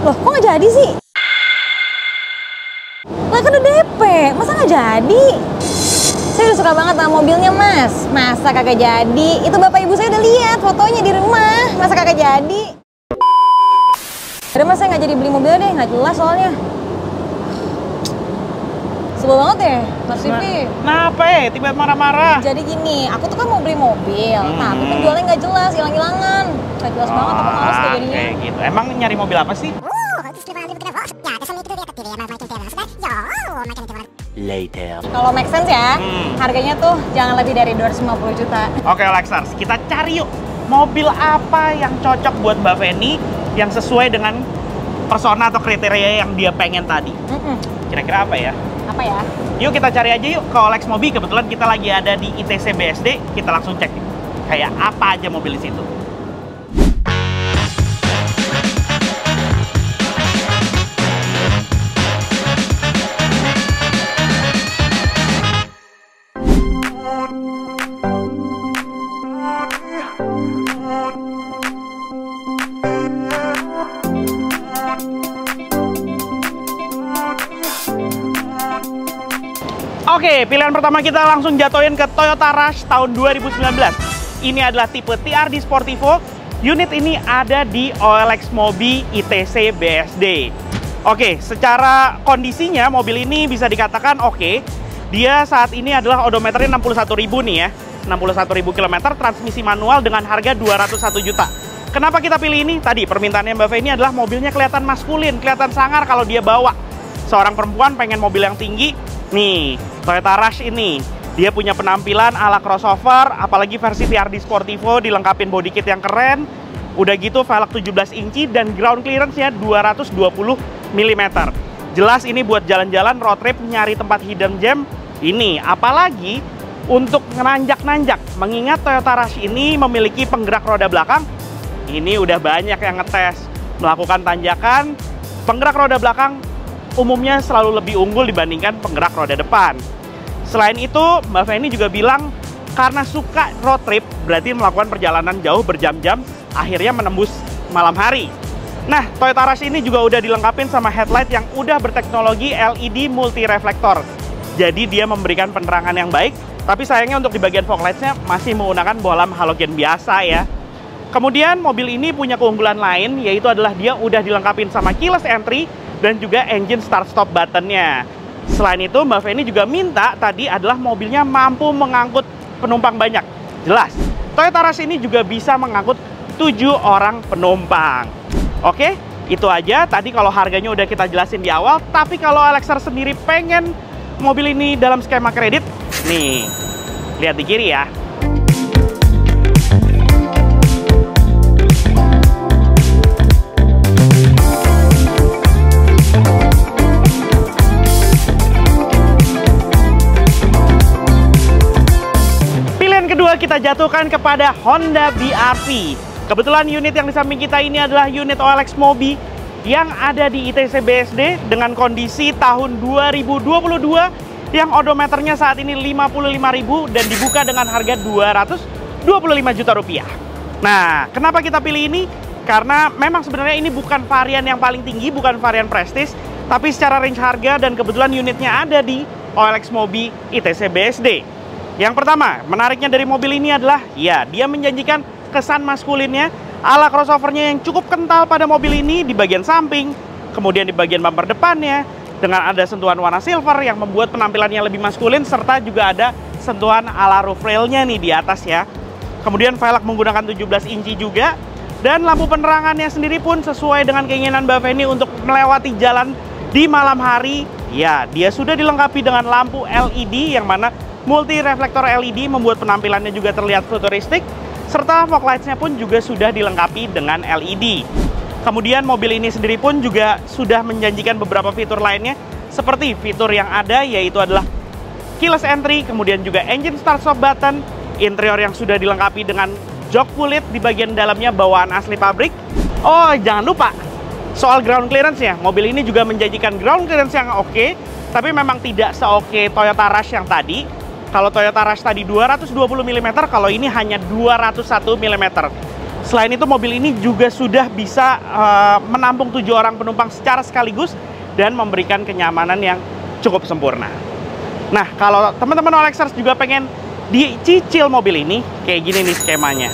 Loh, kok nggak jadi sih? Lah kan udah DP, masa nggak jadi? Saya udah suka banget sama mobilnya, Mas. Masa kagak jadi? Itu bapak ibu saya udah lihat fotonya di rumah. Masa kagak jadi? Udah, Mas, saya nggak jadi beli mobilnya deh, nggak jelas soalnya. Sebel banget ya, Mas Rifi. Kenapa ya? Tiba marah-marah. Jadi gini, aku tuh kan mau beli mobil, tapi penjualnya nggak jelas, hilang-hilangan. Nggak jelas banget, aku males deh jadinya. Kayak gitu. Emang nyari mobil apa sih? Later. Kalau make sense ya, harganya tuh jangan lebih dari 250 juta. Oke, Lexars, kita cari yuk mobil apa yang cocok buat Mbak Feni yang sesuai dengan persona atau kriteria yang dia pengen tadi. Kira-kira apa ya? Apa ya? Yuk kita cari aja yuk ke Olex Mobi. Kebetulan kita lagi ada di ITC BSD. Kita langsung cek kayak apa aja mobil di situ. Oke, pilihan pertama kita langsung jatuhin ke Toyota Rush tahun 2019. Ini adalah tipe TRD Sportivo. Unit ini ada di OLX Mobi ITC BSD. Oke, secara kondisinya mobil ini bisa dikatakan oke. Dia saat ini adalah odometernya 61.000 nih ya. 61.000 km, transmisi manual dengan harga 201 juta. Kenapa kita pilih ini? Tadi permintaannya Mbak Feni adalah mobilnya kelihatan maskulin, kelihatan sangar kalau dia bawa. Seorang perempuan pengen mobil yang tinggi. Nih, Toyota Rush ini, dia punya penampilan ala crossover, apalagi versi TRD Sportivo dilengkapin body kit yang keren. Udah gitu velg 17 inci dan ground clearance-nya 220 mm. Jelas ini buat jalan-jalan road trip nyari tempat hidden gem. Ini apalagi untuk nanjak-nanjak, mengingat Toyota Rush ini memiliki penggerak roda belakang. Ini udah banyak yang ngetes melakukan tanjakan, penggerak roda belakang umumnya selalu lebih unggul dibandingkan penggerak roda depan. Selain itu, Mbak Feni juga bilang karena suka road trip, berarti melakukan perjalanan jauh berjam-jam, akhirnya menembus malam hari. Nah, Toyota Rush ini juga udah dilengkapin sama headlight yang udah berteknologi LED multi reflektor. Jadi dia memberikan penerangan yang baik, tapi sayangnya untuk di bagian fog lights-nya masih menggunakan bohlam halogen biasa ya. Kemudian mobil ini punya keunggulan lain, yaitu adalah dia udah dilengkapin sama keyless entry dan juga engine start-stop button-nya. Selain itu, Mbak Feni juga minta tadi adalah mobilnya mampu mengangkut penumpang banyak. Jelas, Toyota Rush ini juga bisa mengangkut 7 orang penumpang. Oke, itu aja. Tadi kalau harganya udah kita jelasin di awal, tapi kalau Alexar sendiri pengen mobil ini dalam skema kredit, nih, lihat di kiri ya. Kedua kita jatuhkan kepada Honda BR-V. Kebetulan unit yang di samping kita ini adalah unit OLX Mobi yang ada di ITC BSD dengan kondisi tahun 2022 yang odometernya saat ini 55.000 dan dibuka dengan harga 225 juta rupiah. Nah, kenapa kita pilih ini? Karena memang sebenarnya ini bukan varian yang paling tinggi, bukan varian prestis, tapi secara range harga dan kebetulan unitnya ada di OLX Mobi ITC BSD. Yang pertama, menariknya dari mobil ini adalah, ya, dia menjanjikan kesan maskulinnya ala crossovernya yang cukup kental pada mobil ini di bagian samping, kemudian di bagian bumper depannya, dengan ada sentuhan warna silver yang membuat penampilannya lebih maskulin, serta juga ada sentuhan ala roof rail-nya nih di atas ya. Kemudian velg menggunakan 17 inci juga, dan lampu penerangannya sendiri pun sesuai dengan keinginan Mbak Feni untuk melewati jalan di malam hari. Ya, dia sudah dilengkapi dengan lampu LED yang mana multi reflektor LED membuat penampilannya juga terlihat futuristik, serta fog lights-nya pun juga sudah dilengkapi dengan LED. Kemudian mobil ini sendiri pun juga sudah menjanjikan beberapa fitur lainnya, seperti fitur yang ada yaitu adalah keyless entry, kemudian juga engine start-stop button, interior yang sudah dilengkapi dengan jok kulit di bagian dalamnya bawaan asli pabrik. Oh, jangan lupa soal ground clearance-nya, mobil ini juga menjanjikan ground clearance yang oke, tapi memang tidak se-oke Toyota Rush yang tadi. Kalau Toyota Rush tadi 220 mm, kalau ini hanya 201 mm. Selain itu mobil ini juga sudah bisa menampung 7 orang penumpang secara sekaligus dan memberikan kenyamanan yang cukup sempurna. Nah, kalau teman-teman OLXers juga pengen dicicil mobil ini, kayak gini nih skemanya.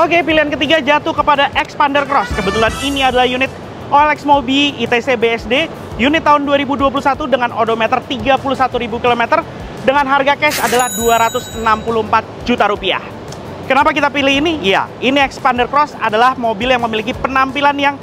Oke, pilihan ketiga jatuh kepada Xpander Cross. Kebetulan ini adalah unit OLX Mobi ITC BSD, unit tahun 2021 dengan odometer 31.000 km dengan harga cash adalah 264 juta rupiah. Kenapa kita pilih ini? Ya, ini Xpander Cross adalah mobil yang memiliki penampilan yang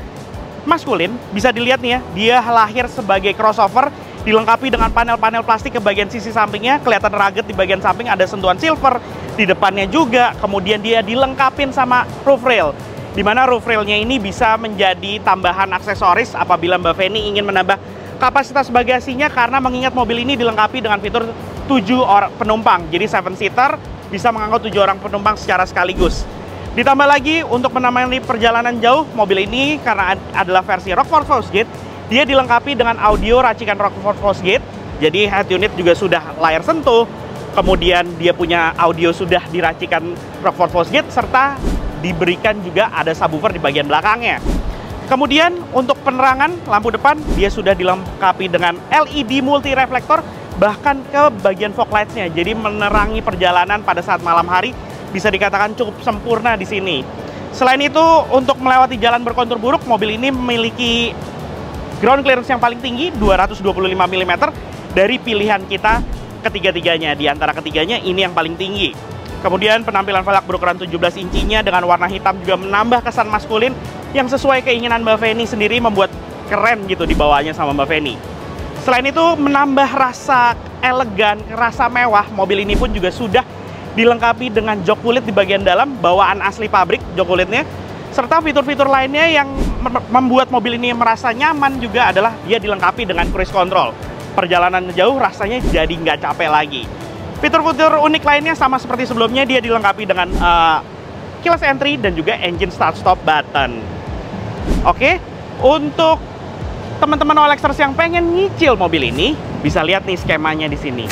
maskulin. Bisa dilihat nih ya, dia lahir sebagai crossover, dilengkapi dengan panel-panel plastik ke bagian sisi sampingnya, kelihatan rugged di bagian samping, ada sentuhan silver di depannya juga. Kemudian dia dilengkapin sama roof rail, di mana roof railnya ini bisa menjadi tambahan aksesoris apabila Mbak Feni ingin menambah kapasitas bagasinya, karena mengingat mobil ini dilengkapi dengan fitur 7 orang penumpang, jadi 7-seater, bisa mengangkut 7 orang penumpang secara sekaligus. Ditambah lagi untuk menemani perjalanan jauh, mobil ini karena adalah versi Rockford Fosgate, dia dilengkapi dengan audio racikan Rockford Fosgate, jadi head unit juga sudah layar sentuh. Kemudian dia punya audio sudah diracikan Rockford Fosgate, serta diberikan juga ada subwoofer di bagian belakangnya. Kemudian untuk penerangan lampu depan, dia sudah dilengkapi dengan LED multi reflektor, bahkan ke bagian fog lights-nya. Jadi menerangi perjalanan pada saat malam hari bisa dikatakan cukup sempurna di sini. Selain itu, untuk melewati jalan berkontur buruk, mobil ini memiliki ground clearance yang paling tinggi, 225 mm dari pilihan kita ketiga-tiganya. Di antara ketiganya ini yang paling tinggi. Kemudian penampilan velg berukuran 17 inchinya dengan warna hitam juga menambah kesan maskulin yang sesuai keinginan Mbak Feni sendiri, membuat keren gitu dibawanya sama Mbak Feni. Selain itu menambah rasa elegan, rasa mewah, mobil ini pun juga sudah dilengkapi dengan jok kulit di bagian dalam, bawaan asli pabrik jok kulitnya, serta fitur-fitur lainnya yang membuat mobil ini merasa nyaman juga adalah dia dilengkapi dengan cruise control. Perjalanan jauh rasanya jadi nggak capek lagi. Fitur-fitur unik lainnya sama seperti sebelumnya, dia dilengkapi dengan keyless entry dan juga engine start-stop button. Oke, untuk teman-teman OLXers yang pengen nyicil mobil ini, bisa lihat nih skemanya di sini.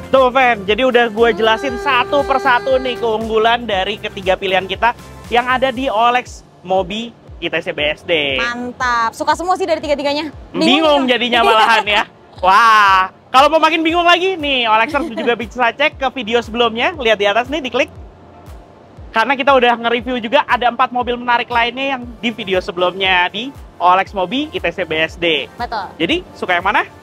Tuh Fen, jadi udah gue jelasin satu persatu nih keunggulan dari ketiga pilihan kita yang ada di OLX Mobi ITC BSD. Mantap, suka semua sih dari tiga-tiganya. Bingung jadinya malahan ya. Wah, kalau mau makin bingung lagi nih, OLXers juga bisa cek ke video sebelumnya, lihat di atas nih, diklik. Karena kita udah nge-review juga ada 4 mobil menarik lainnya yang di video sebelumnya di OLX Mobi ITC BSD. Betul. Jadi, suka yang mana?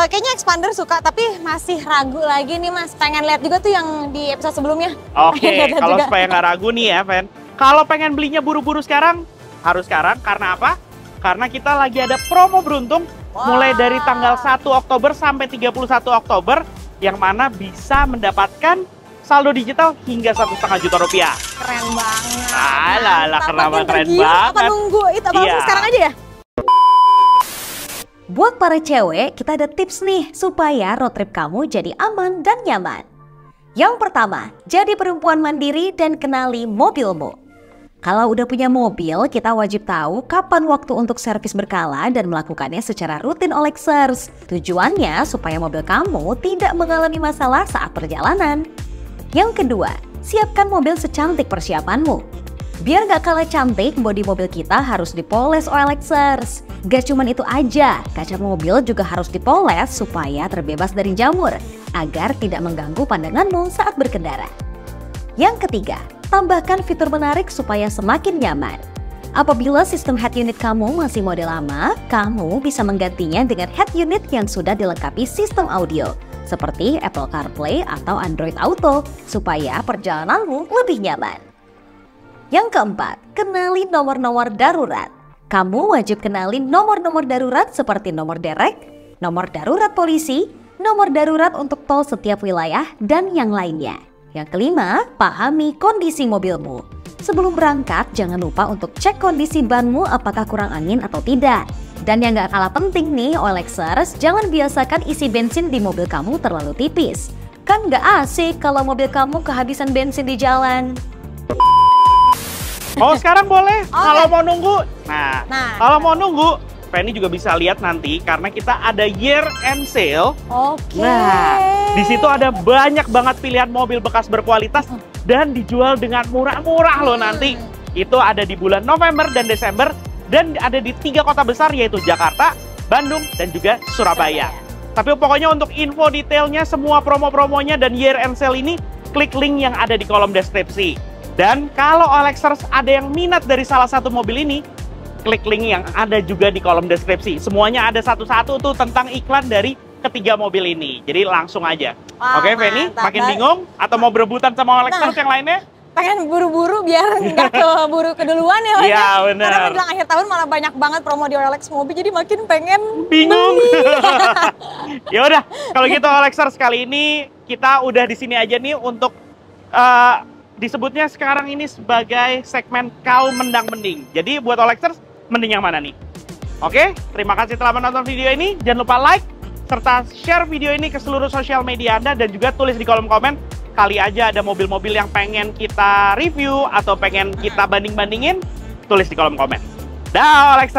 Kayaknya Xpander suka, tapi masih ragu lagi nih Mas. Pengen lihat juga tuh yang di episode sebelumnya. Oke, kalau supaya nggak ragu nih ya, Fen. Kalau pengen belinya buru-buru sekarang, harus sekarang. Karena apa? Karena kita lagi ada promo beruntung mulai dari tanggal 1 Oktober sampai 31 Oktober, yang mana bisa mendapatkan saldo digital hingga 1,5 juta rupiah. Keren banget. Alah, kenapa keren banget? Apa nunggu itu? Apa langsung sekarang aja ya? Buat para cewek, kita ada tips nih supaya road trip kamu jadi aman dan nyaman. Yang pertama, jadi perempuan mandiri dan kenali mobilmu. Kalau udah punya mobil, kita wajib tahu kapan waktu untuk servis berkala dan melakukannya secara rutin OLXers. Tujuannya supaya mobil kamu tidak mengalami masalah saat perjalanan. Yang kedua, siapkan mobil secantik persiapanmu. Biar gak kalah cantik, bodi mobil kita harus dipoles OLXers. Gak cuman itu aja, kaca mobil juga harus dipoles supaya terbebas dari jamur, agar tidak mengganggu pandanganmu saat berkendara. Yang ketiga, tambahkan fitur menarik supaya semakin nyaman. Apabila sistem head unit kamu masih model lama, kamu bisa menggantinya dengan head unit yang sudah dilengkapi sistem audio, seperti Apple CarPlay atau Android Auto, supaya perjalananmu lebih nyaman. Yang keempat, kenali nomor-nomor darurat. Kamu wajib kenali nomor-nomor darurat seperti nomor derek, nomor darurat polisi, nomor darurat untuk tol setiap wilayah, dan yang lainnya. Yang kelima, pahami kondisi mobilmu. Sebelum berangkat, jangan lupa untuk cek kondisi banmu apakah kurang angin atau tidak. Dan yang gak kalah penting nih, OLXers, jangan biasakan isi bensin di mobil kamu terlalu tipis. Kan gak asik kalau mobil kamu kehabisan bensin di jalan. Oh, sekarang boleh. Kalau mau nunggu, kalau mau nunggu, Penny juga bisa lihat nanti karena kita ada year end sale. Oke. Nah, di situ ada banyak banget pilihan mobil bekas berkualitas dan dijual dengan murah-murah loh nanti. Itu ada di bulan November dan Desember dan ada di 3 kota besar yaitu Jakarta, Bandung, dan juga Surabaya. Tapi pokoknya untuk info detailnya, semua promo-promonya dan year end sale ini, klik link yang ada di kolom deskripsi. Dan kalau OLXers ada yang minat dari salah satu mobil ini, klik link yang ada juga di kolom deskripsi. Semuanya ada satu-satu tuh tentang iklan dari ketiga mobil ini. Jadi langsung aja. Wah, Oke, Penny, mantap. makin bingung atau mau berebutan sama OLXers yang lainnya? Pengen buru-buru biar nggak keburu keduluan ya, Mas. Iya, benar. Karena menjelang akhir tahun malah banyak banget promo di OLX Mobil, jadi makin pengen Bingung. beli. Ya udah, kalau gitu OLXers kali ini kita udah di sini aja nih untuk disebutnya sekarang ini sebagai segmen kaum mendang-mending. Jadi buat OLXers, mending yang mana nih? Oke, terima kasih telah menonton video ini. Jangan lupa like serta share video ini ke seluruh sosial media Anda dan juga tulis di kolom komen kali aja ada mobil-mobil yang pengen kita review atau pengen kita banding-bandingin, tulis di kolom komen. Dah, OLXers!